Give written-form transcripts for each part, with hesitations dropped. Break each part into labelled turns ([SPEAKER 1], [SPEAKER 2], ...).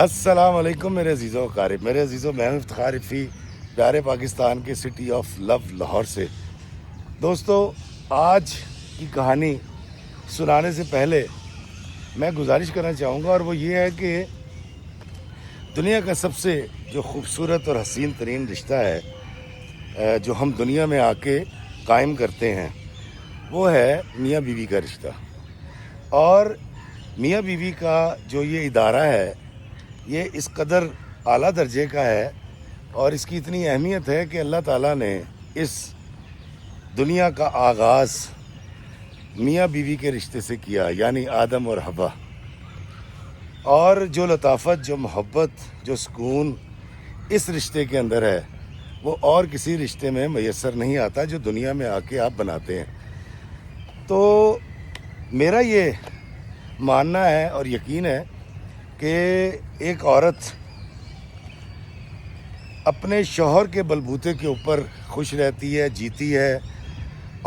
[SPEAKER 1] السلام علیکم میرے عزیزوں و اقارب، میرے عزیزوں، میں ہوں افتخار رفیع، پیارے پاکستان کے سٹی آف لو لاہور سے۔ دوستو، آج کی کہانی سنانے سے پہلے میں گزارش کرنا چاہوں گا، اور وہ یہ ہے کہ دنیا کا سب سے جو خوبصورت اور حسین ترین رشتہ ہے جو ہم دنیا میں آ کے قائم کرتے ہیں، وہ ہے میاں بیوی کا رشتہ۔ اور میاں بیوی کا جو یہ ادارہ ہے، یہ اس قدر اعلیٰ درجے کا ہے اور اس کی اتنی اہمیت ہے کہ اللہ تعالیٰ نے اس دنیا کا آغاز میاں بیوی کے رشتے سے کیا، یعنی آدم اور حوا۔ اور جو لطافت، جو محبت، جو سکون اس رشتے کے اندر ہے، وہ اور کسی رشتے میں میسر نہیں آتا جو دنیا میں آ کے آپ بناتے ہیں۔ تو میرا یہ ماننا ہے اور یقین ہے کہ ایک عورت اپنے شوہر کے بلبوتے کے اوپر خوش رہتی ہے، جیتی ہے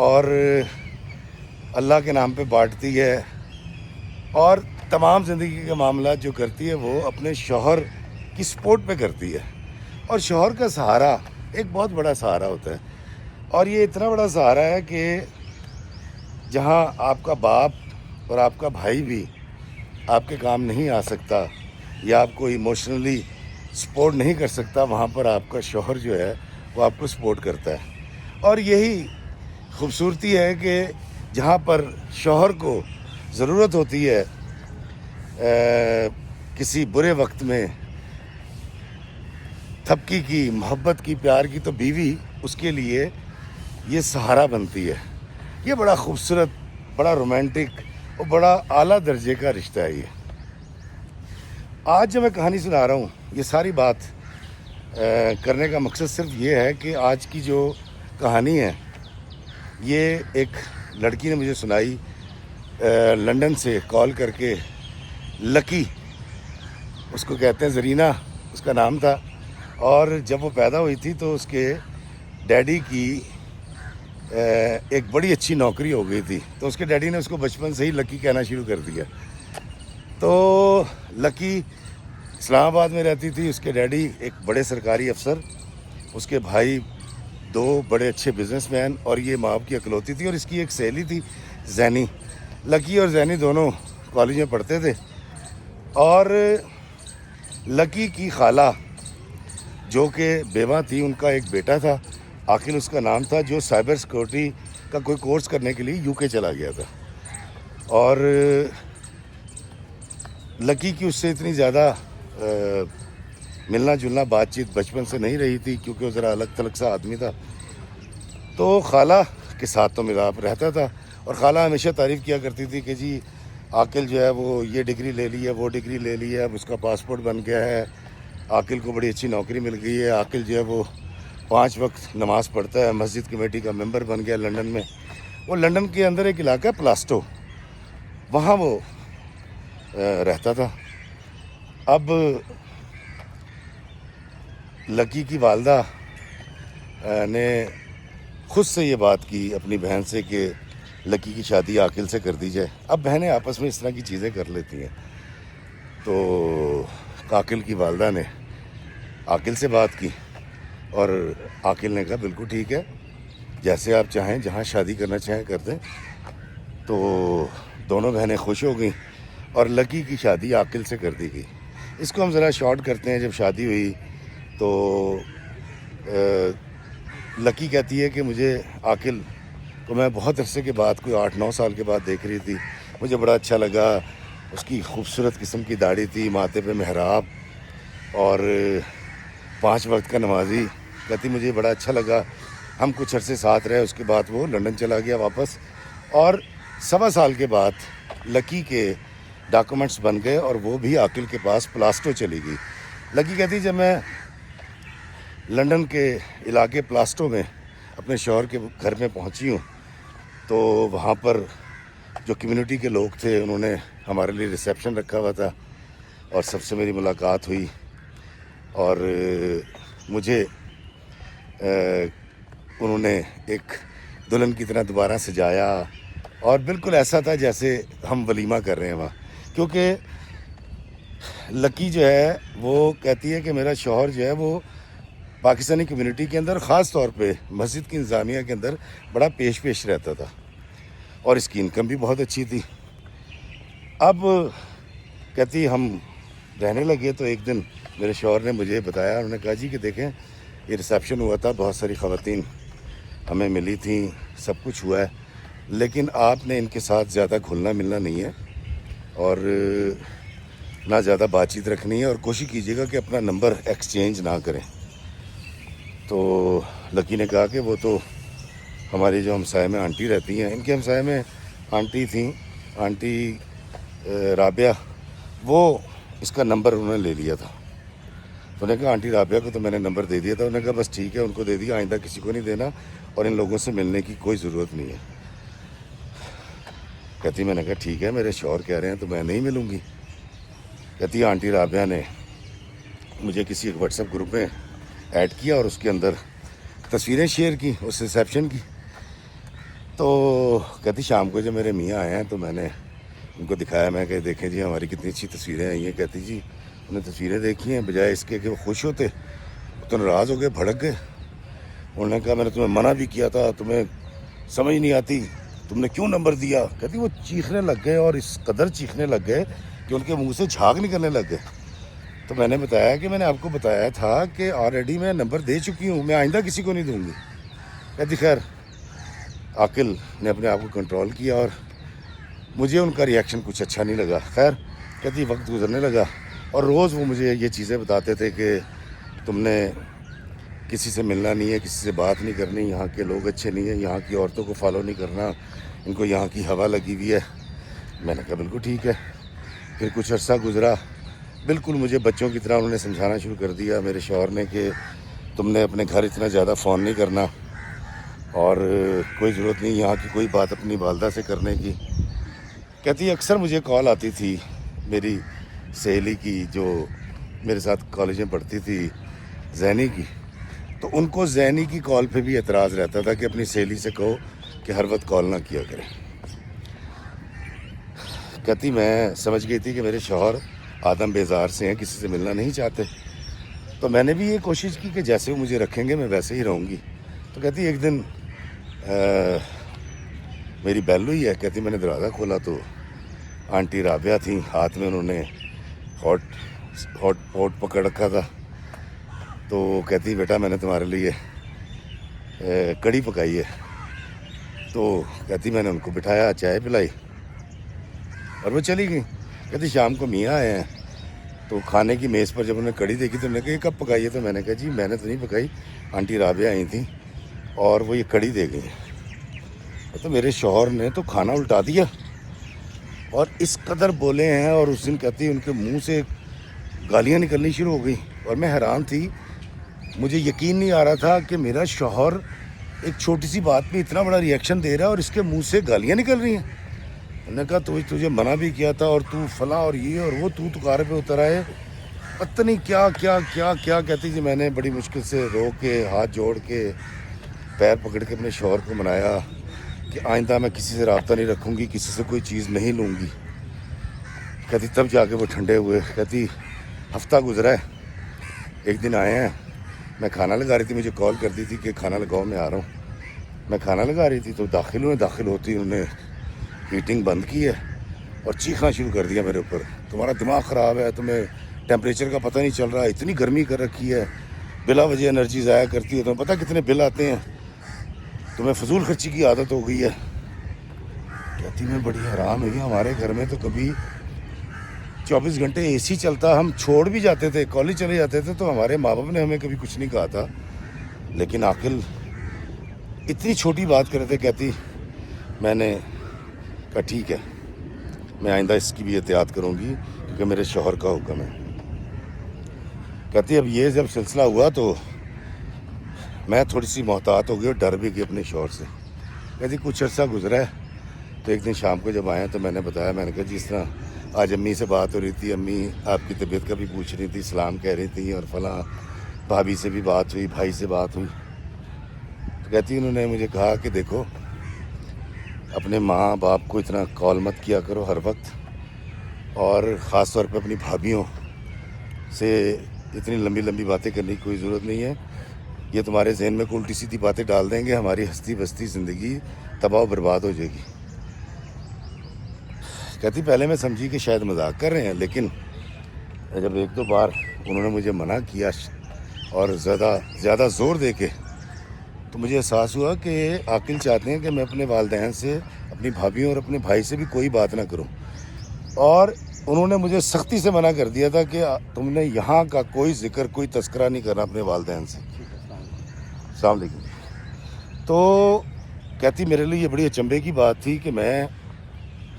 [SPEAKER 1] اور اللہ کے نام پہ بانٹتی ہے، اور تمام زندگی کے معاملات جو کرتی ہے وہ اپنے شوہر کی سپورٹ پہ کرتی ہے۔ اور شوہر کا سہارا ایک بہت بڑا سہارا ہوتا ہے، اور یہ اتنا بڑا سہارا ہے کہ جہاں آپ کا باپ اور آپ کا بھائی بھی آپ کے کام نہیں آ سکتا یا آپ کو ایموشنلی سپورٹ نہیں کر سکتا، وہاں پر آپ کا شوہر جو ہے وہ آپ کو سپورٹ کرتا ہے۔ اور یہی خوبصورتی ہے کہ جہاں پر شوہر کو ضرورت ہوتی ہے کسی برے وقت میں تھپکی کی، محبت کی، پیار کی، تو بیوی اس کے لیے یہ سہارا بنتی ہے۔ یہ بڑا خوبصورت، بڑا رومانٹک اور بڑا اعلیٰ درجے کا رشتہ ہے یہ۔ آج جو میں کہانی سنا رہا ہوں، یہ ساری بات کرنے کا مقصد صرف یہ ہے کہ آج کی جو کہانی ہے یہ ایک لڑکی نے مجھے سنائی لنڈن سے کال کر کے۔ لکی اس کو کہتے ہیں، زرینہ اس کا نام تھا، اور جب وہ پیدا ہوئی تھی تو اس کے ڈیڈی کی ایک بڑی اچھی نوکری ہو گئی تھی، تو اس کے ڈیڈی نے اس کو بچپن سے ہی لکی کہنا شروع کر دیا۔ تو لکی اسلام آباد میں رہتی تھی، اس کے ڈیڈی ایک بڑے سرکاری افسر، اس کے بھائی دو بڑے اچھے بزنس مین، اور یہ ماں باپ کی اکلوتی تھی۔ اور اس کی ایک سہیلی تھی زینی۔ لکی اور زینی دونوں کالج میں پڑھتے تھے، اور لکی کی خالہ جو کہ بیوہ تھی، ان کا ایک بیٹا تھا، عاقل اس کا نام تھا، جو سائبر سیکورٹی کا کوئی کورس کرنے کے لیے UK چلا گیا تھا۔ اور لکی کی اس سے اتنی زیادہ ملنا جلنا بات چیت بچپن سے نہیں رہی تھی، کیونکہ وہ ذرا الگ تھلگ سا آدمی تھا۔ تو خالہ کے ساتھ تو ملاپ رہتا تھا، اور خالہ ہمیشہ تعریف کیا کرتی تھی کہ جی عاقل جو ہے وہ یہ ڈگری لے لی ہے، وہ ڈگری لے لی ہے، اب اس کا پاسپورٹ بن گیا ہے، عاقل کو بڑی اچھی نوکری مل گئی ہے، عاقل جو ہے وہ 5 وقت نماز پڑھتا ہے، مسجد کمیٹی کا ممبر بن گیا لنڈن میں۔ وہ لنڈن کے اندر ایک علاقہ ہے پلاسٹو، وہاں وہ رہتا تھا۔ اب لکی کی والدہ نے خود سے یہ بات کی اپنی بہن سے کہ لکی کی شادی عاقل سے کر دی جائے۔ اب بہنیں آپس میں اس طرح کی چیزیں کر لیتی ہیں، تو عاقل کی والدہ نے عاقل سے بات کی، اور عاقل نے کہا بالکل ٹھیک ہے، جیسے آپ چاہیں، جہاں شادی کرنا چاہیں کر دیں۔ تو دونوں بہنیں خوش ہو گئیں، اور لکی کی شادی عاقل سے کر دی گئی۔ اس کو ہم ذرا شارٹ کرتے ہیں۔ جب شادی ہوئی تو لکی کہتی ہے کہ مجھے عاقل کو میں بہت عرصے کے بعد، کوئی 8-9 سال کے بعد دیکھ رہی تھی، مجھے بڑا اچھا لگا۔ اس کی خوبصورت قسم کی داڑھی تھی، ماتھے پہ محراب، اور 5 وقت کا نمازی۔ کہتی مجھے بڑا اچھا لگا، ہم کچھ عرصے ساتھ رہے، اس کے بعد وہ لنڈن چلا گیا واپس، اور 1.25 سال کے بعد لکی کے ڈاکومنٹس بن گئے، اور وہ بھی عاقل کے پاس پلاسٹو چلی گئی۔ لکی کہتی جب میں لنڈن کے علاقے پلاسٹو میں اپنے شوہر کے گھر میں پہنچی ہوں، تو وہاں پر جو کمیونٹی کے لوگ تھے انہوں نے ہمارے لیے ریسیپشن رکھا ہوا تھا، اور سب سے میری ملاقات ہوئی، اور مجھے انہوں نے ایک دلہن کی طرح دوبارہ سجایا، اور بالکل ایسا تھا جیسے ہم ولیمہ کر رہے ہیں وہاں، کیونکہ لکی جو ہے وہ کہتی ہے کہ میرا شوہر جو ہے وہ پاکستانی کمیونٹی کے اندر خاص طور پہ مسجد کی انتظامیہ کے اندر بڑا پیش رہتا تھا اور اس کی انکم بھی بہت اچھی تھی. اب کہتی ہم رہنے لگے تو ایک دن میرے شوہر نے مجھے بتایا, انہوں نے کہا جی کہ دیکھیں یہ ریسیپشن ہوا تھا, بہت ساری خواتین ہمیں ملی تھیں, سب کچھ ہوا ہے, لیکن آپ نے ان کے ساتھ زیادہ گھلنا ملنا نہیں ہے اور نہ زیادہ بات چیت رکھنی ہے, اور کوشش کیجیے گا کہ اپنا نمبر ایکسچینج نہ کریں. تو لکی نے کہا کہ وہ تو ہماری جو ہمسائے میں آنٹی رہتی ہیں, ان کے ہمسائے میں آنٹی تھیں, آنٹی رابعہ, وہ اس کا نمبر انہوں نے لے لیا تھا. تو انہوں نے کہا آنٹی رابعہ کو تو میں نے نمبر دے دیا تھا. انہوں نے کہا بس ٹھیک ہے, ان کو دے دیا, آئندہ کسی کو نہیں دینا اور ان لوگوں سے ملنے کی کوئی ضرورت نہیں ہے. کہتی میں نے کہا ٹھیک ہے, میرے شوہر کہہ رہے ہیں تو میں نہیں ملوں گی. کہتی آنٹی رابعہ نے مجھے کسی ایک واٹس ایپ گروپ میں ایڈ کیا اور اس کے اندر تصویریں شیئر کی اس ریسیپشن کی. تو کہتی شام کو جب میرے میاں آئے ہیں تو میں نے ان کو دکھایا, میں کہ دیکھیں جی ہماری کتنی اچھی تصویریں آئی ہیں. کہتی جی انہیں تصویریں دیکھی ہیں, بجائے اس کے کہ وہ خوش ہوتے تو ناراض ہو گئے, بھڑک گئے. انہوں نے کہا میں نے تمہیں منع بھی کیا تھا, تمہیں سمجھ نہیں آتی, تم نے کیوں نمبر دیا. کہتی وہ چیخنے لگ گئے اور اس قدر چیخنے لگ گئے کہ ان کے منہ سے جھاگ نکلنے لگ گئے. تو میں نے بتایا کہ میں نے آپ کو بتایا تھا کہ آلریڈی میں نمبر دے چکی ہوں, میں آئندہ کسی کو نہیں دوں گی. کہتی خیر عاقل نے اپنے آپ کو کنٹرول کیا اور مجھے ان کا ریئیکشن کچھ اچھا نہیں لگا. خیر کہتی وقت گزرنے لگا اور روز وہ مجھے یہ چیزیں بتاتے تھے کہ تم نے کسی سے ملنا نہیں ہے, کسی سے بات نہیں کرنی, یہاں کے لوگ اچھے نہیں ہیں, یہاں کی عورتوں کو فالو نہیں کرنا, ان کو یہاں کی ہوا لگی ہوئی ہے. میں نے کہا بالکل ٹھیک ہے. پھر کچھ عرصہ گزرا, بالکل مجھے بچوں کی طرح انہوں نے سمجھانا شروع کر دیا میرے شوہر نے کہ تم نے اپنے گھر اتنا زیادہ فون نہیں کرنا اور کوئی ضرورت نہیں یہاں کی کوئی بات اپنی والدہ سے کرنے کی. کہتی اکثر مجھے کال آتی تھی میری سہیلی کی جو میرے ساتھ کالج میں پڑھتی تھی, زینی کی, تو ان کو زینی کی کال پہ بھی اعتراض رہتا تھا کہ اپنی سہیلی سے کہو کہ ہر وقت کال نہ کیا کرے. کہتی میں سمجھ گئی تھی کہ میرے شوہر آدم بیزار سے ہیں, کسی سے ملنا نہیں چاہتے, تو میں نے بھی یہ کوشش کی کہ جیسے وہ مجھے رکھیں گے میں ویسے ہی رہوں گی. تو کہتی ایک دن میری بیل ہوئی ہے. کہتی میں نے دروازہ کھولا تو آنٹی رابعہ تھیں, ہاتھ میں انہوں نے ہاٹ پوٹ پکڑ رکھا تھا. تو کہتی بیٹا میں نے تمہارے لیے کڑی پکائی ہے. تو کہتی میں نے ان کو بٹھایا, چائے پلائی اور وہ چلی گئی. کہتی شام کو میاں آئے ہیں تو کھانے کی میز پر جب انہوں نے کڑی دیکھی تو انہوں نے کہا یہ کب پکائی ہے. تو میں نے کہا جی میں نے تو نہیں پکائی, آنٹی رابعہ آئی تھیں اور وہ یہ کڑی دے گئی. تو میرے شوہر نے تو کھانا الٹا دیا اور اس قدر بولے ہیں, اور اس دن کہتی ان کے منہ سے گالیاں نکلنی شروع ہو گئی. اور میں حیران تھی, مجھے یقین نہیں آ رہا تھا کہ میرا شوہر ایک چھوٹی سی بات پہ اتنا بڑا ریئیکشن دے رہا ہے اور اس کے منہ سے گالیاں نکل رہی ہیں. انہوں نے کہا تجھے منع بھی کیا تھا اور تو فلاں اور یہ اور وہ, تو کار پہ اتر آئے, پتہ نہیں کیا کیا کیا کیا. کہتی کہ میں نے بڑی مشکل سے رو کے ہاتھ جوڑ کے پیر پکڑ کے اپنے شوہر کو منایا کہ آئندہ میں کسی سے رابطہ نہیں رکھوں گی, کسی سے کوئی چیز نہیں لوں گی. کہتی تب جا کے وہ ٹھنڈے ہوئے. کہتی ہفتہ گزرا ہے, ایک دن آئے ہیں, میں کھانا لگا رہی تھی, مجھے کال کر دی تھی کہ کھانا لگاؤ میں آ رہا ہوں. میں کھانا لگا رہی تھی تو داخل ہوتی انہوں نے ہیٹنگ بند کی ہے اور چیخنا شروع کر دیا میرے اوپر, تمہارا دماغ خراب ہے, تمہیں ٹیمپریچر کا پتہ نہیں چل رہا, اتنی گرمی کر رکھی ہے, بلا وجہ انرجی ضائع کرتی ہے, تمہیں پتہ کتنے بل آتے ہیں, تمہیں فضول خرچی کی عادت ہو گئی ہے. کہتی میں بڑی حیران ہوئی, ہمارے گھر میں تو کبھی 24 گھنٹے اے سی چلتا, ہم چھوڑ بھی جاتے تھے, کالج چلے جاتے تھے تو ہمارے ماں باپ نے ہمیں کبھی کچھ نہیں کہا تھا, لیکن عاقل اتنی چھوٹی بات کر رہے تھے. کہتی میں نے کہا ٹھیک ہے, میں آئندہ اس کی بھی احتیاط کروں گی کیونکہ میرے شوہر کا حکم ہے. کہتی اب یہ جب سلسلہ ہوا تو میں تھوڑی سی محتاط ہو گئی اور ڈر بھی گئی اپنے شوہر سے. کہتی کچھ عرصہ گزرا ہے تو ایک دن شام کو جب آئے تو میں نے بتایا, میں نے کہا جس طرح آج امی سے بات ہو رہی تھی, امی آپ کی طبیعت کا بھی پوچھ رہی تھی, سلام کہہ رہی تھی, اور فلاں بھابھی سے بھی بات ہوئی, بھائی سے بات ہوئی. تو کہتی انہوں نے مجھے کہا کہ دیکھو اپنے ماں باپ کو اتنا کال مت کیا کرو ہر وقت, اور خاص طور پہ اپنی بھابھیوں سے اتنی لمبی لمبی باتیں کرنے کی کوئی ضرورت نہیں ہے. یہ تمہارے ذہن میں کوئی الٹی سیدھی باتیں ڈال دیں گے, ہماری ہستی بستی زندگی تباہ و برباد ہو جائے گی. کہتی پہلے میں سمجھی کہ شاید مذاق کر رہے ہیں, لیکن جب ایک دو بار انہوں نے مجھے منع کیا اور زیادہ زور دے کے, تو مجھے احساس ہوا کہ عاقل چاہتے ہیں کہ میں اپنے والدین سے, اپنی بھابھیوں اور اپنے بھائی سے بھی کوئی بات نہ کروں. اور انہوں نے مجھے سختی سے منع کر دیا تھا کہ تم نے یہاں کا کوئی ذکر, کوئی تذکرہ نہیں کرنا اپنے والدین سے. السلام علیکم. تو کہتی میرے لیے یہ بڑی اچنبھے کی بات تھی کہ میں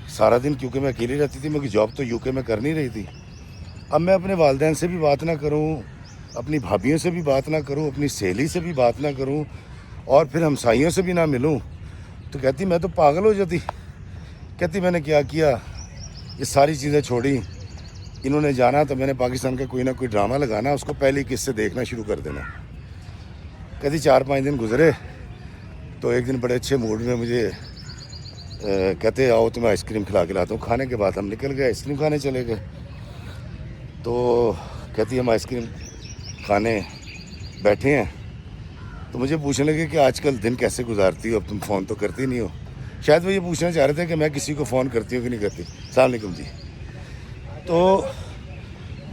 [SPEAKER 1] سارا دن, کیونکہ میں اکیلی رہتی تھی, میری جاب تو یو کے میں کر نہیں رہی تھی, اب میں اپنے والدین سے بھی بات نہ کروں, اپنی بھابھیوں سے بھی بات نہ کروں, اپنی سہیلی سے بھی بات نہ کروں, اور پھر ہمسائیوں سے بھی نہ ملوں. تو کہتی میں تو پاگل ہو جاتی. کہتی میں نے کیا کیا, یہ ساری چیزیں چھوڑی. انہوں نے جانا تو میں نے پاکستان کا کوئی نہ کوئی ڈرامہ لگانا, اس کو پہلے قسط سے دیکھنا شروع کر دینا. کہتی 4-5 دن گزرے تو ایک دن بڑے اچھے موڈ میں مجھے کہتے آؤ تمہیں آئس کریم کھلا کے لاتا ہوں. کھانے کے بعد ہم نکل گئے, آئس کریم کھانے چلے گئے. تو کہتی ہم آئس کریم کھانے بیٹھے ہیں تو مجھے پوچھنے لگے کہ آج کل دن کیسے گزارتی ہو, اب تم فون تو کرتی نہیں ہو. شاید وہ یہ پوچھنا چاہ رہے تھے کہ میں کسی کو فون کرتی ہوں کہ نہیں کرتی. السلام علیکم جی. تو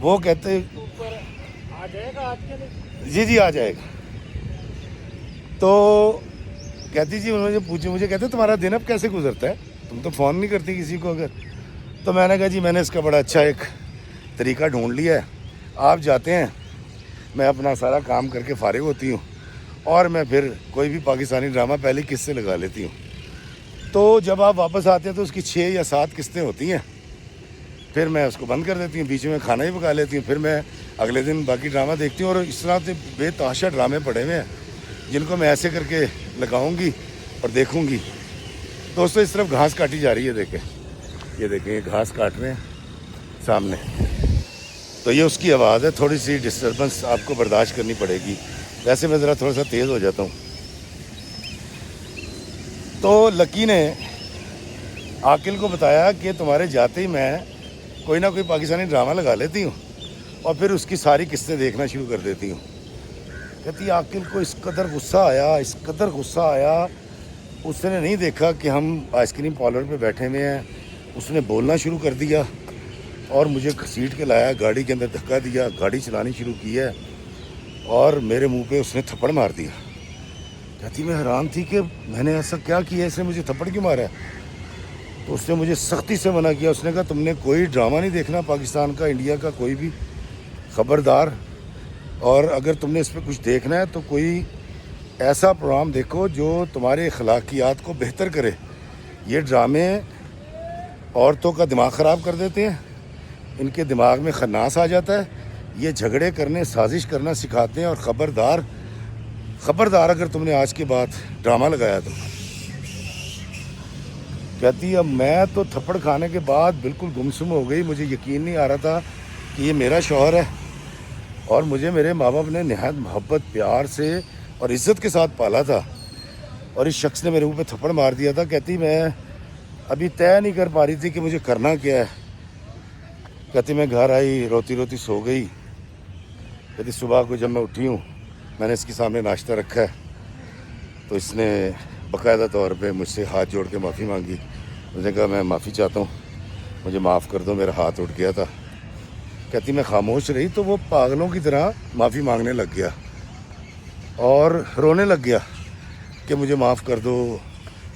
[SPEAKER 1] وہ کہتے جی آ جائے گا. تو کہتی جی انہوں نے پوچھا, مجھے کہتے تمہارا دن اب کیسے گزرتا ہے, تم تو فون نہیں کرتی کسی کو اگر. تو میں نے کہا جی میں نے اس کا بڑا اچھا ایک طریقہ ڈھونڈ لیا ہے. آپ جاتے ہیں, میں اپنا سارا کام کر کے فارغ ہوتی ہوں, اور میں پھر کوئی بھی پاکستانی ڈرامہ پہلی قسط سے لگا لیتی ہوں. تو جب آپ واپس آتے ہیں تو اس کی 6 یا 7 قسطیں ہوتی ہیں. پھر میں اس کو بند کر دیتی ہوں, بیچ میں کھانا ہی پکا لیتی ہوں, پھر میں اگلے دن باقی ڈرامہ دیکھتی ہوں. اور اس طرح سے بے تحاشا ڈرامے پڑے ہوئے ہیں جن کو میں ایسے کر کے لگاؤں گی اور دیکھوں گی. دوستوں اس طرف گھاس کاٹی جا رہی ہے, دیکھیں یہ دیکھیں, یہ گھاس کاٹ رہے ہیں سامنے. تو یہ اس کی آواز ہے, تھوڑی سی ڈسٹربنس آپ کو برداشت کرنی پڑے گی. ویسے میں ذرا تھوڑا سا تیز ہو جاتا ہوں. تو لکی نے عاقل کو بتایا کہ تمہارے جاتے ہی میں کوئی نہ کوئی پاکستانی ڈرامہ لگا لیتی ہوں اور پھر اس کی ساری قسطیں دیکھنا شروع کر دیتی ہوں. کہتی عاقل کو اس قدر غصہ آیا, اس نے نہیں دیکھا کہ ہم آئس کریم پارلر پہ بیٹھے ہوئے ہیں. اس نے بولنا شروع کر دیا اور مجھے گھسیٹ کے لایا, گاڑی کے اندر دھکا دیا, گاڑی چلانی شروع کی ہے, اور میرے منہ پہ اس نے تھپڑ مار دیا. کہتی میں حیران تھی کہ میں نے ایسا کیا کیا, اس نے مجھے تھپڑ کیوں مارا ہے. تو اس نے مجھے سختی سے منع کیا. اس نے کہا تم نے کوئی ڈرامہ نہیں دیکھنا پاکستان کا, انڈیا کا, کوئی بھی, خبردار. اور اگر تم نے اس پہ کچھ دیکھنا ہے تو کوئی ایسا پروگرام دیکھو جو تمہارے اخلاقیات کو بہتر کرے. یہ ڈرامے عورتوں کا دماغ خراب کر دیتے ہیں, ان کے دماغ میں خناس آ جاتا ہے, یہ جھگڑے کرنے, سازش کرنا سکھاتے ہیں. اور خبردار اگر تم نے آج کے بعد ڈرامہ لگایا تو. کہتی اب میں تو تھپڑ کھانے کے بعد بالکل گمسم ہو گئی. مجھے یقین نہیں آ رہا تھا کہ یہ میرا شوہر ہے, اور مجھے میرے ماں باپ نے نہایت محبت, پیار سے اور عزت کے ساتھ پالا تھا, اور اس شخص نے میرے منہ پہ تھپڑ مار دیا تھا. کہتی میں ابھی طے نہیں کر پا رہی تھی کہ مجھے کرنا کیا ہے. کہتی میں گھر آئی, روتی سو گئی. کہتی صبح کو جب میں اٹھی ہوں, میں نے اس کے سامنے ناشتہ رکھا ہے, تو اس نے باقاعدہ طور پہ مجھ سے ہاتھ جوڑ کے معافی مانگی. اس نے کہا میں معافی چاہتا ہوں, مجھے معاف کر دو, میرا ہاتھ اٹھ گیا تھا. کہتی میں خاموش رہی تو وہ پاگلوں کی طرح معافی مانگنے لگ گیا اور رونے لگ گیا کہ مجھے معاف کر دو,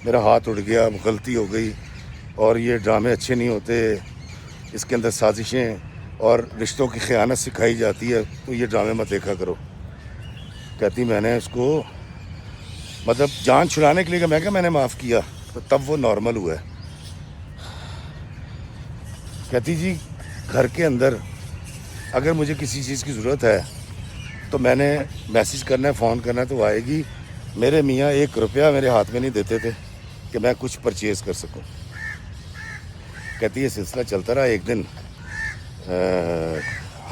[SPEAKER 1] میرا ہاتھ اٹھ گیا, غلطی ہو گئی, اور یہ ڈرامے اچھے نہیں ہوتے, اس کے اندر سازشیں اور رشتوں کی خیانت سکھائی جاتی ہے, تو یہ ڈرامے مت دیکھا کرو. کہتی میں نے اس کو مطلب جان چھڑانے کے لیے میں کہا میں نے معاف کیا, تو تب وہ نارمل ہوا ہے. کہتی جی گھر کے اندر اگر مجھے کسی چیز کی ضرورت ہے تو میں نے میسیج کرنا ہے, فون کرنا ہے, تو آئے گی. میرے میاں 1 روپیہ میرے ہاتھ میں نہیں دیتے تھے کہ میں کچھ پرچیز کر سکوں. کہتی یہ سلسلہ چلتا رہا. ایک دن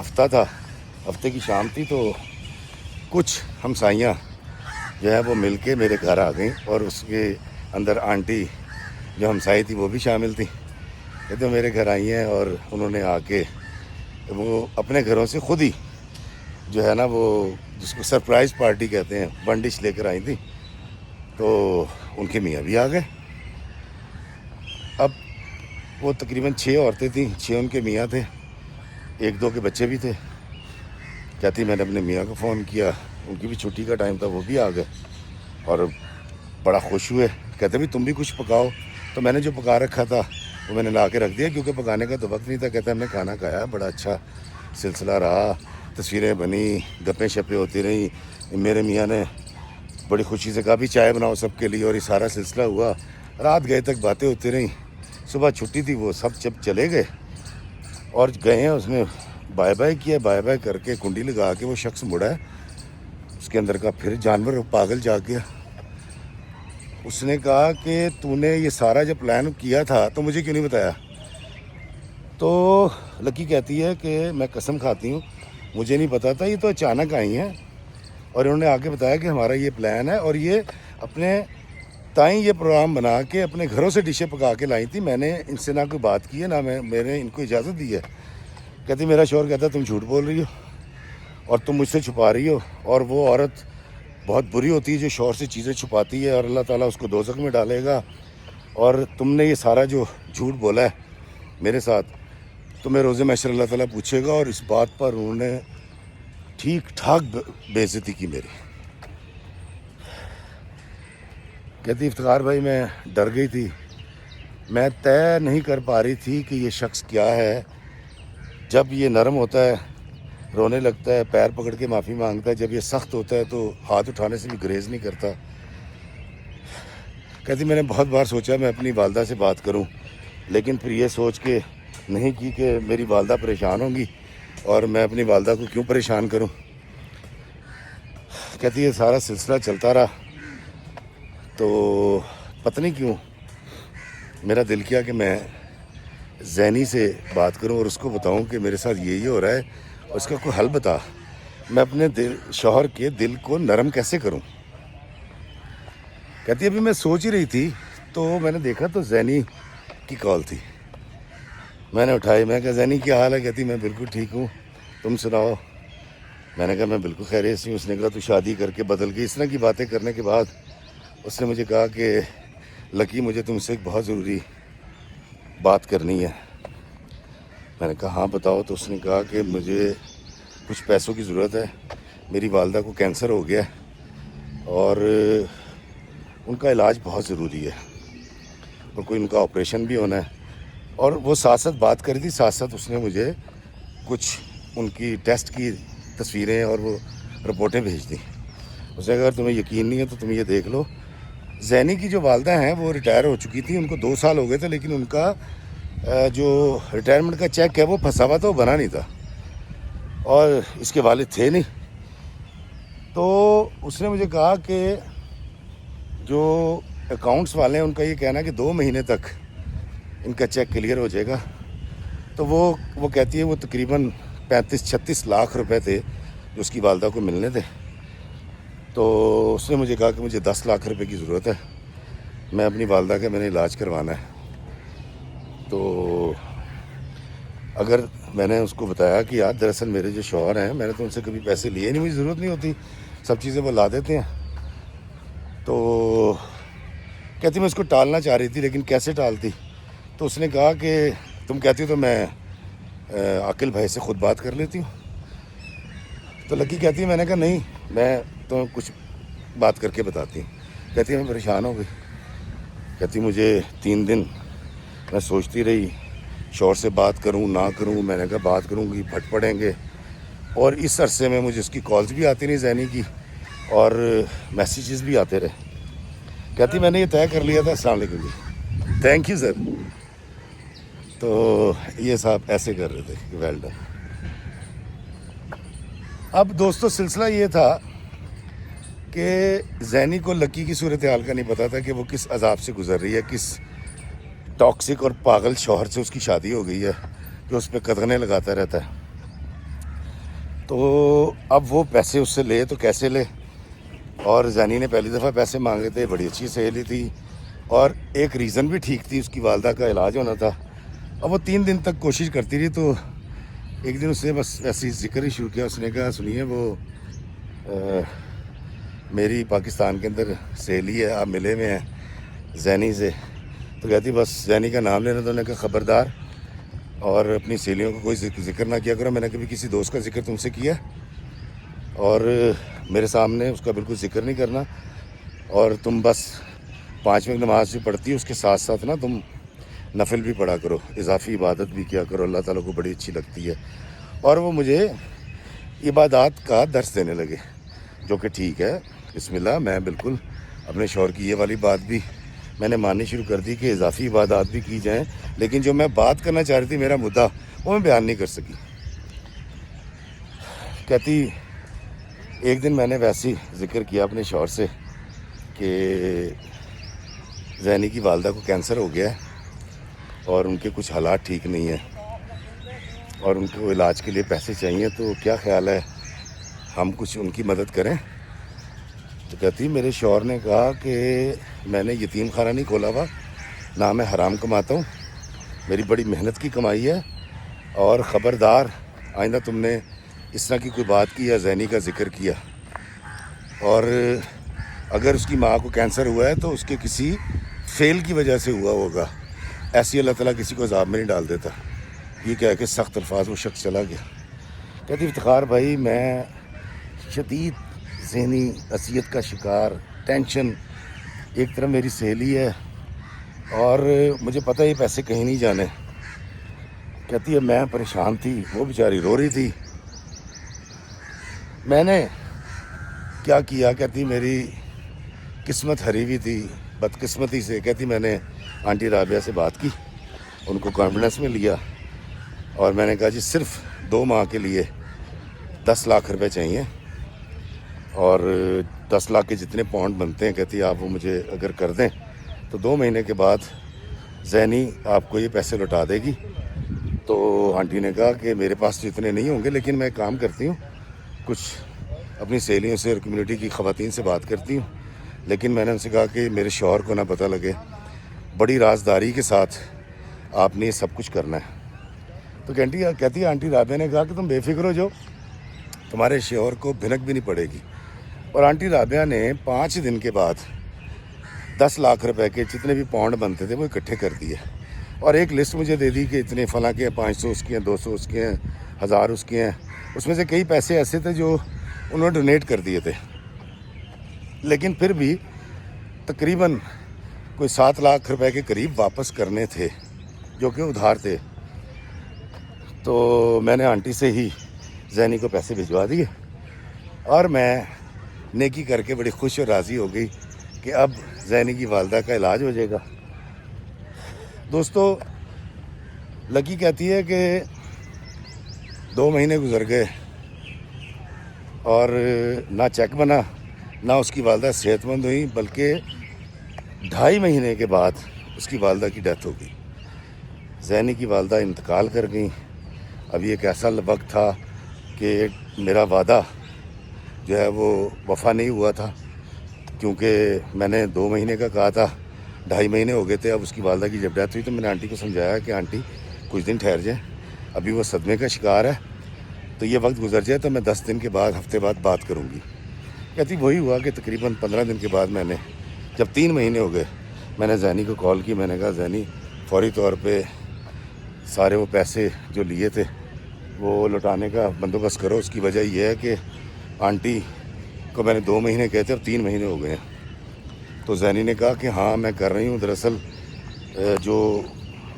[SPEAKER 1] ہفتہ تھا, ہفتے کی شام تھی, تو کچھ ہمسائیاں جو ہے وہ مل کے میرے گھر آ گئیں, اور اس کے اندر آنٹی جو ہمسائی تھی وہ بھی شامل تھی. کہتے ہیں میرے گھر آئی ہیں اور انہوں نے آ کے وہ اپنے گھروں سے خود ہی جو ہے نا وہ جس کو سرپرائز پارٹی کہتے ہیں ون ڈش لے کر آئی تھی. تو ان کے میاں بھی آ گئے. اب وہ تقریباً 6 عورتیں تھیں, 6 ان کے میاں تھے, 1-2 کے بچے بھی تھے. کہتی میں نے اپنے میاں کو فون کیا, ان کی بھی چھٹی کا ٹائم تھا, وہ بھی آ گئے اور بڑا خوش ہوئے. کہتے بھی تم بھی کچھ پکاؤ. تو میں نے جو پکا رکھا تھا وہ میں نے لا کے رکھ دیا کیونکہ پکانے کا تو وقت نہیں تھا. کہتے ہم نے کھانا کھایا, بڑا اچھا سلسلہ رہا, تصویریں بنی, گپیں شپیں ہوتی رہیں. میرے میاں نے بڑی خوشی سے کہا بھی چائے بناؤ سب کے لیے, اور یہ سارا سلسلہ ہوا. رات گئے تک باتیں ہوتی رہیں. صبح چھٹی تھی, وہ سب جب چلے گئے اور گئے ہیں, اس نے بائے بائے کیا. بائے بائے کر کے کنڈی لگا کے وہ شخص مڑا ہے, اس کے اندر کا پھر جانور پاگل جا گیا. اس نے کہا کہ تو نے یہ سارا جب پلان کیا تھا تو مجھے کیوں نہیں بتایا. تو لکی کہتی ہے کہ میں قسم کھاتی ہوں مجھے نہیں پتا تھا, یہ تو اچانک آئی ہیں اور انہوں نے آ کے بتایا کہ ہمارا یہ پلان ہے. اور یہ اپنے تائیں یہ پروگرام بنا کے اپنے گھروں سے ڈشیں پکا کے لائی تھی. میں نے ان سے نہ کوئی بات کی ہے, نہ میں نے ان کو اجازت دی ہے. کہتی میرا شوہر کہتا ہے تم جھوٹ بول رہی ہو اور تم مجھ سے چھپا رہی ہو. اور وہ عورت بہت بری ہوتی ہے جو شوہر سے چیزیں چھپاتی ہے, اور اللہ تعالیٰ اس کو دوزخ میں ڈالے گا. اور تم نے یہ سارا جو جھوٹ بولا ہے میرے ساتھ, تمہیں روز محشر اللہ تعالیٰ پوچھے گا. اور اس بات پر انہوں نے ٹھیک ٹھاک بے عزتی کی میری. کہتی افتخار بھائی میں ڈر گئی تھی, میں طے نہیں کر پا رہی تھی کہ یہ شخص کیا ہے. جب یہ نرم ہوتا ہے رونے لگتا ہے, پیر پکڑ کے معافی مانگتا ہے. جب یہ سخت ہوتا ہے تو ہاتھ اٹھانے سے بھی گریز نہیں کرتا. کہتی میں نے بہت بار سوچا میں اپنی والدہ سے بات کروں, لیکن پھر یہ سوچ کے نہیں کی کہ میری والدہ پریشان ہوں گی اور میں اپنی والدہ کو کیوں پریشان کروں. کہتی یہ سارا سلسلہ چلتا رہا تو پتہ نہیں کیوں میرا دل کیا کہ میں زینی سے بات کروں اور اس کو بتاؤں کہ میرے ساتھ یہ ہو رہا ہے اور اس کا کوئی حل بتا. میں اپنے شوہر کے دل کو نرم کیسے کروں. کہتی ابھی میں سوچ ہی رہی تھی تو میں نے دیکھا تو زینی کی کال تھی. میں نے اٹھائی, میں کہا زینی کیا حال ہے. کہتی میں بالکل ٹھیک ہوں, تم سناؤ. میں نے کہا میں بالکل خیریت سے ہوں. اس نے کہا تو شادی کر کے بدل گئی. اس طرح کی باتیں کرنے کے بعد اس نے مجھے کہا کہ لکی مجھے تم سے ایک بہت ضروری بات کرنی ہے. میں نے کہا ہاں بتاؤ. تو اس نے کہا کہ مجھے کچھ پیسوں کی ضرورت ہے. میری والدہ کو کینسر ہو گیا اور ان کا علاج بہت ضروری ہے اور کوئی ان کا آپریشن بھی ہونا ہے. اور وہ ساتھ ساتھ بات کری تھی, ساتھ ساتھ اس نے مجھے کچھ ان کی ٹیسٹ کی تصویریں اور وہ رپورٹیں بھیج دیں. اس نے کہا اگر تمہیں یقین نہیں ہے تو تم یہ دیکھ لو. زینی کی جو والدہ ہیں وہ ریٹائر ہو چکی تھیں, ان کو 2 سال ہو گئے تھے, لیکن ان کا جو ریٹائرمنٹ کا چیک ہے وہ پھنسا ہوا تھا, وہ بنا نہیں تھا اور اس کے والد تھے نہیں. تو اس نے مجھے کہا کہ جو اکاؤنٹس والے ہیں ان کا یہ کہنا ہے کہ 2 مہینے تک ان کا چیک کلیئر ہو جائے گا. تو وہ کہتی ہے وہ تقریباً 35-36 لاکھ روپے تھے جو اس کی والدہ کو ملنے تھے. تو اس نے مجھے کہا کہ مجھے 10 لاکھ روپے کی ضرورت ہے, میں اپنی والدہ کا میں نے علاج کروانا ہے. تو اگر میں نے اس کو بتایا کہ یار دراصل میرے جو شوہر ہیں میں نے تو ان سے کبھی پیسے لیے نہیں, مجھے ضرورت نہیں ہوتی, سب چیزیں وہ لا دیتے ہیں. تو کہتی میں اس کو ٹالنا چاہ رہی تھی لیکن کیسے ٹالتی. تو اس نے کہا کہ تم کہتی ہو تو میں عاقل بھائی سے خود بات کر لیتی ہوں. تو لکی کہتی ہے میں نے کہا نہیں, میں تو کچھ بات کر کے بتاتی ہوں. کہتی ہے میں پریشان ہو گئی. کہتی مجھے 3 دن میں سوچتی رہی شوہر سے بات کروں نہ کروں. میں نے کہا بات کروں گی پھٹ پڑیں گے. اور اس عرصے میں مجھے اس کی کالز بھی آتی رہی زینی کی اور میسیجز بھی آتے رہے. کہتی میں نے یہ طے کر لیا تھا. السلام علیکم جی, تھینک یو سر. تو یہ صاحب ایسے کر رہے تھے, ویل ڈن. اب دوستو سلسلہ یہ تھا کہ زینی کو لکی کی صورتحال کا نہیں پتا تھا کہ وہ کس عذاب سے گزر رہی ہے, کس ٹاکسک اور پاگل شوہر سے اس کی شادی ہو گئی ہے جو اس پہ قدغنے لگاتا رہتا ہے. تو اب وہ پیسے اس سے لے تو کیسے لے. اور زینی نے پہلی دفعہ پیسے مانگے تھے, بڑی اچھی سہیلی تھی اور ایک ریزن بھی ٹھیک تھی, اس کی والدہ کا علاج ہونا تھا. اب وہ 3 دن تک کوشش کرتی رہی، تو ایک دن اس نے بس ایسے ہی ذکر ہی شروع کیا. اس نے کہا سنیے وہ میری پاکستان کے اندر سہیلی ہے، آپ ملے ہوئے ہیں زینی سے. تو کہتی بس زینی کا نام لینا. تو انہوں نے کہا خبردار اور اپنی سہیلیوں کو کوئی ذکر نہ کیا کرو. میں نے کبھی کسی دوست کا ذکر تم سے کیا اور میرے سامنے اس کا بالکل ذکر نہیں کرنا. اور تم بس 5 وقت نماز بھی پڑھتی ہے، اس کے ساتھ ساتھ نا تم نفل بھی پڑھا کرو، اضافی عبادت بھی کیا کرو، اللہ تعالیٰ کو بڑی اچھی لگتی ہے. اور وہ مجھے عبادات کا درس دینے لگے، جو کہ ٹھیک ہے، بسم اللہ. میں بالکل اپنے شوہر کی یہ والی بات بھی میں نے ماننی شروع کر دی کہ اضافی عبادات بھی کی جائیں، لیکن جو میں بات کرنا چاہ رہی تھی، میرا مدعا، وہ میں بیان نہیں کر سکی. کہتی ایک دن میں نے ویسے ہی ذکر کیا اپنے شوہر سے کہ زینی کی والدہ کو کینسر ہو گیا ہے اور ان کے کچھ حالات ٹھیک نہیں ہیں اور ان کو علاج کے لیے پیسے چاہیے، تو کیا خیال ہے ہم کچھ ان کی مدد کریں. تو کہتی میرے شوہر نے کہا کہ میں نے یتیم خانہ نہیں کھولا ہوا، نہ میں حرام کماتا ہوں، میری بڑی محنت کی کمائی ہے، اور خبردار آئندہ تم نے اس طرح کی کوئی بات کی یا زینی کا ذکر کیا، اور اگر اس کی ماں کو کینسر ہوا ہے تو اس کے کسی فیل کی وجہ سے ہوا ہوگا، ایسی اللہ تعالیٰ کسی کو عذاب میں نہیں ڈال دیتا. یہ کہہ کے سخت الفاظ وہ شخص چلا گیا. کہتی افتخار بھائی میں شدید ذہنی اذیت کا شکار، ٹینشن، ایک طرف میری سہیلی ہے اور مجھے پتہ یہ پیسے کہیں نہیں جانے. کہتی ہے میں پریشان تھی، وہ بیچاری رو رہی تھی. میں نے کیا کیا؟ کہتی میری قسمت ہری ہوئی تھی بدقسمتی سے. کہتی میں نے آنٹی رابعہ سے بات کی، ان کو کانفیڈنس میں لیا اور میں نے کہا جی صرف 2 ماہ کے لیے 10 لاکھ روپے چاہیے اور 10 لاکھ کے جتنے پاؤنڈ بنتے ہیں، کہتی آپ وہ مجھے اگر کر دیں تو 2 مہینے کے بعد زینی آپ کو یہ پیسے لوٹا دے گی. تو آنٹی نے کہا کہ میرے پاس تو اتنے نہیں ہوں گے، لیکن میں کام کرتی ہوں، کچھ اپنی سہیلیوں سے اور کمیونٹی کی خواتین سے بات کرتی ہوں. لیکن میں نے ان سے کہا کہ میرے شوہر کو نہ پتہ لگے، بڑی رازداری کے ساتھ آپ نے یہ سب کچھ کرنا ہے. تو کہتی ہے آنٹی رابعہ نے کہا کہ تم بے فکر ہو جاؤ، تمہارے شوہر کو بھنک بھی نہیں پڑے گی. اور آنٹی رابعہ نے 5 دن کے بعد 10 لاکھ روپے کے جتنے بھی پاؤنڈ بنتے تھے وہ اکٹھے کر دیے اور ایک لسٹ مجھے دے دی کہ اتنے فلاں کے ہیں، 500 اس کے ہیں، 200 اس کے ہیں، 1000 اس کے ہیں. اس میں سے کئی پیسے ایسے تھے جو انہوں نے ڈونیٹ کر دیے تھے، لیکن پھر بھی تقریباً کوئی 7 لاکھ روپے کے قریب واپس کرنے تھے جو کہ ادھار تھے. تو میں نے آنٹی سے ہی زینی کو پیسے بھجوا دیے اور میں نیکی کر کے بڑی خوش اور راضی ہو گئی کہ اب زینی کی والدہ کا علاج ہو جائے گا. دوستو لکی کہتی ہے کہ 2 مہینے گزر گئے اور نہ چیک بنا، نہ اس کی والدہ صحت مند ہوئی، بلکہ 2.5 مہینے کے بعد اس کی والدہ کی ڈیتھ ہو گئی. زینی کی والدہ انتقال کر گئیں. اب یہ ایک ایسا وقت تھا کہ میرا وعدہ جو ہے وہ وفا نہیں ہوا تھا، کیونکہ میں نے 2 مہینے کا کہا تھا، 2.5 مہینے ہو گئے تھے. اب اس کی والدہ کی جب ڈیتھ ہوئی تو میں نے آنٹی کو سمجھایا کہ آنٹی کچھ دن ٹھہر جائیں، ابھی وہ صدمے کا شکار ہے، تو یہ وقت گزر جائے تو میں 10 دن کے بعد، ہفتے بعد بات کروں گی. کہتی وہی ہوا کہ تقریباً 15 دن کے بعد میں نے، جب 3 مہینے ہو گئے، میں نے زینی کو کال کی. میں نے کہا زینی فوری طور پہ سارے وہ پیسے جو لیے تھے وہ لوٹانے کا بندوبست کرو. اس کی وجہ یہ ہے کہ آنٹی کو میں نے 2 مہینے کہے تھے، اب 3 مہینے ہو گئے ہیں. تو زینی نے کہا کہ ہاں میں کر رہی ہوں. دراصل جو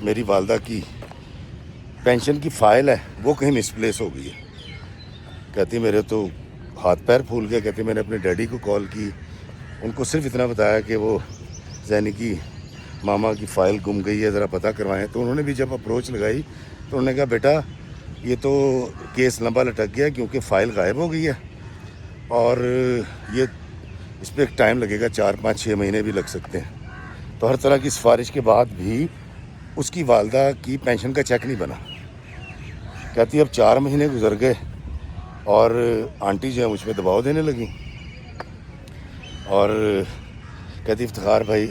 [SPEAKER 1] میری والدہ کی پینشن کی فائل ہے وہ کہیں مس پلیس ہو گئی ہے. کہتی میرے تو ہاتھ پیر پھول گئے. کہتی میں نے اپنے ڈیڈی کو کال کی، ان کو صرف اتنا بتایا کہ وہ زینی کی ماما کی فائل گم گئی ہے، ذرا پتہ کروائیں. تو انہوں نے بھی جب اپروچ لگائی تو انہوں نے کہا بیٹا یہ تو کیس لمبا لٹک گیا کیونکہ فائل غائب ہو گئی ہے اور یہ اس پہ ایک ٹائم لگے گا، 4 5 6 مہینے بھی لگ سکتے ہیں. تو ہر طرح کی سفارش کے بعد بھی اس کی والدہ کی پینشن کا چیک نہیں بنا. کہتی اب 4 مہینے گزر گئے اور آنٹی جو ہے مجھ پہ دباؤ دینے لگی اور کہتی افتخار بھائی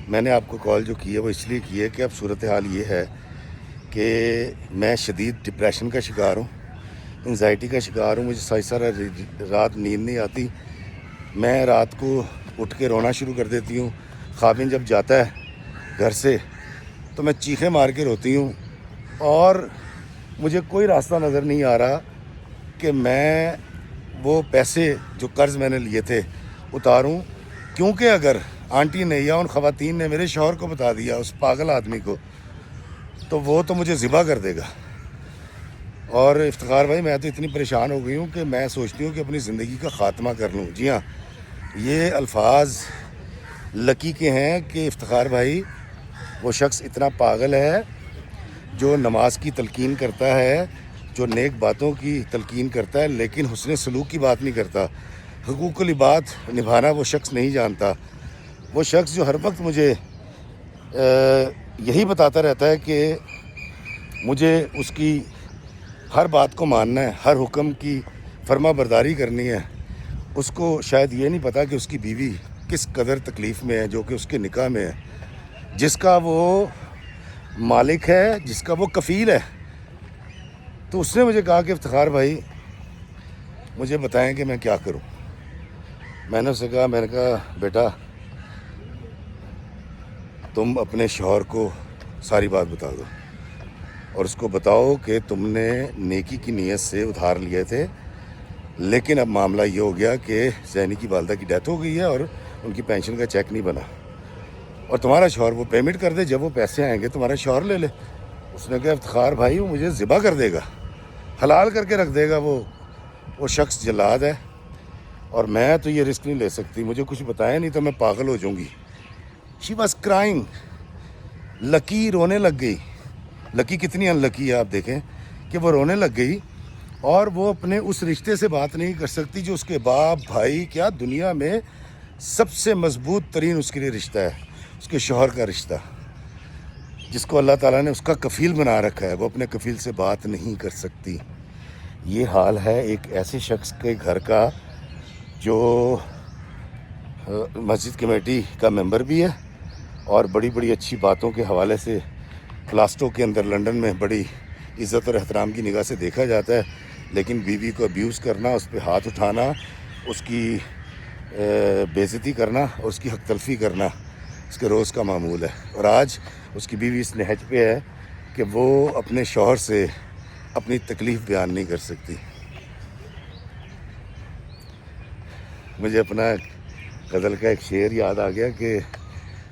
[SPEAKER 1] میں نے آپ کو کال جو کی ہے وہ اس لیے کی ہے کہ اب صورتحال یہ ہے کہ میں شدید ڈپریشن کا شکار ہوں، انزائٹی کا شکار ہوں، مجھے سارا رات نیند نہیں آتی، میں رات کو اٹھ کے رونا شروع کر دیتی ہوں، خاوند جب جاتا ہے گھر سے تو میں چیخیں مار کے روتی ہوں، اور مجھے کوئی راستہ نظر نہیں آ رہا کہ میں وہ پیسے جو قرض میں نے لیے تھے اتاروں، کیونکہ اگر آنٹی نے یا ان خواتین نے میرے شوہر کو بتا دیا، اس پاگل آدمی کو، تو وہ تو مجھے ذبح کر دے گا۔ اور افتخار بھائی میں تو اتنی پریشان ہو گئی ہوں کہ میں سوچتی ہوں کہ اپنی زندگی کا خاتمہ کر لوں۔ جی ہاں، یہ الفاظ لکی کے ہیں کہ افتخار بھائی وہ شخص اتنا پاگل ہے جو نماز کی تلقین کرتا ہے، جو نیک باتوں کی تلقین کرتا ہے، لیکن حسن سلوک کی بات نہیں کرتا، حقوق العباد نبھانا وہ شخص نہیں جانتا۔ وہ شخص جو ہر وقت مجھے یہی بتاتا رہتا ہے کہ مجھے اس کی ہر بات کو ماننا ہے، ہر حکم کی فرما برداری کرنی ہے، اس کو شاید یہ نہیں پتا کہ اس کی بیوی کس قدر تکلیف میں ہے، جو کہ اس کے نکاح میں ہے، جس کا وہ مالک ہے، جس کا وہ کفیل ہے۔ تو اس نے مجھے کہا کہ افتخار بھائی مجھے بتائیں کہ میں کیا کروں۔ میں نے اسے کہا، میں نے کہا بیٹا تم اپنے شوہر کو ساری بات بتا دو، اور اس کو بتاؤ کہ تم نے نیکی کی نیت سے ادھار لیے تھے، لیکن اب معاملہ یہ ہو گیا کہ زینی کی والدہ کی ڈیتھ ہو گئی ہے اور ان کی پینشن کا چیک نہیں بنا، اور تمہارا شوہر وہ پیمنٹ کر دے، جب وہ پیسے آئیں گے تمہارا شوہر لے لے۔ اس نے کہا افتخار بھائی وہ مجھے ذبح کر دے گا، حلال کر کے رکھ دے گا، وہ شخص جلاد ہے، اور میں تو یہ رسک نہیں لے سکتی، مجھے کچھ بتایا نہیں تو میں پاگل ہو جاؤں گی۔ She was crying. لکی رونے لگ گئی۔ لکی کتنی ان لکی ہے آپ دیکھیں کہ وہ رونے لگ گئی، اور وہ اپنے اس رشتے سے بات نہیں کر سکتی جو اس کے باپ بھائی، کیا دنیا میں سب سے مضبوط ترین اس کے لیے رشتہ ہے، اس کے شوہر کا رشتہ، جس کو اللہ تعالیٰ نے اس کا کفیل بنا رکھا ہے، وہ اپنے کفیل سے بات نہیں کر سکتی۔ یہ حال ہے ایک ایسے شخص کے گھر کا جو مسجد کمیٹی کا ممبر بھی ہے، اور بڑی بڑی اچھی باتوں کے حوالے سے پلاسٹو کے اندر لنڈن میں بڑی عزت اور احترام کی نگاہ سے دیکھا جاتا ہے، لیکن بیوی کو ابیوز کرنا، اس پہ ہاتھ اٹھانا، اس کی بے عزتی کرنا اور اس کی حق تلفی کرنا اس کے روز کا معمول ہے۔ اور آج اس کی بیوی اس نہج پہ ہے کہ وہ اپنے شوہر سے اپنی تکلیف بیان نہیں کر سکتی۔ مجھے اپنا غزل کا ایک شعر یاد آ گیا کہ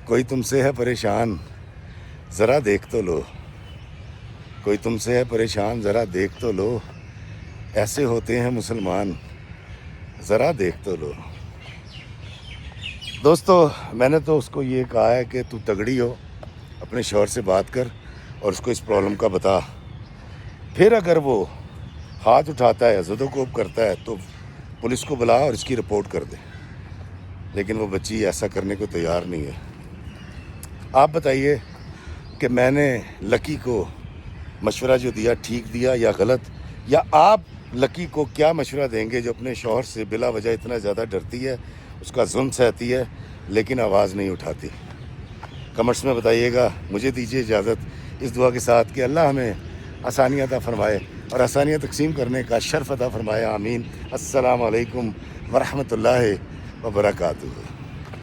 [SPEAKER 1] کوئی تم سے ہے پریشان ذرا دیکھ تو لو، کوئی تم سے ہے پریشان ذرا دیکھ تو لو، ایسے ہوتے ہیں مسلمان ذرا دیکھ تو لو۔ دوستو میں نے تو اس کو یہ کہا ہے کہ تو تگڑی ہو، اپنے شوہر سے بات کر اور اس کو اس پرابلم کا بتا، پھر اگر وہ ہاتھ اٹھاتا ہے، زد و کوب کرتا ہے، تو پولیس کو بلا اور اس کی رپورٹ کر دے، لیکن وہ بچی ایسا کرنے کو تیار نہیں ہے۔ آپ بتائیے کہ میں نے لکی کو مشورہ جو دیا ٹھیک دیا یا غلط، یا آپ لکی کو کیا مشورہ دیں گے جو اپنے شوہر سے بلا وجہ اتنا زیادہ ڈرتی ہے، اس کا ظلم سہتی ہے لیکن آواز نہیں اٹھاتی؟ کمنٹس میں بتائیے گا۔ مجھے دیجیے اجازت اس دعا کے ساتھ کہ اللہ ہمیں آسانیاں عطا فرمائے اور آسانیاں تقسیم کرنے کا شرف عطا فرمائے، آمین۔ السلام علیکم ورحمۃ اللہ وبرکاتہ۔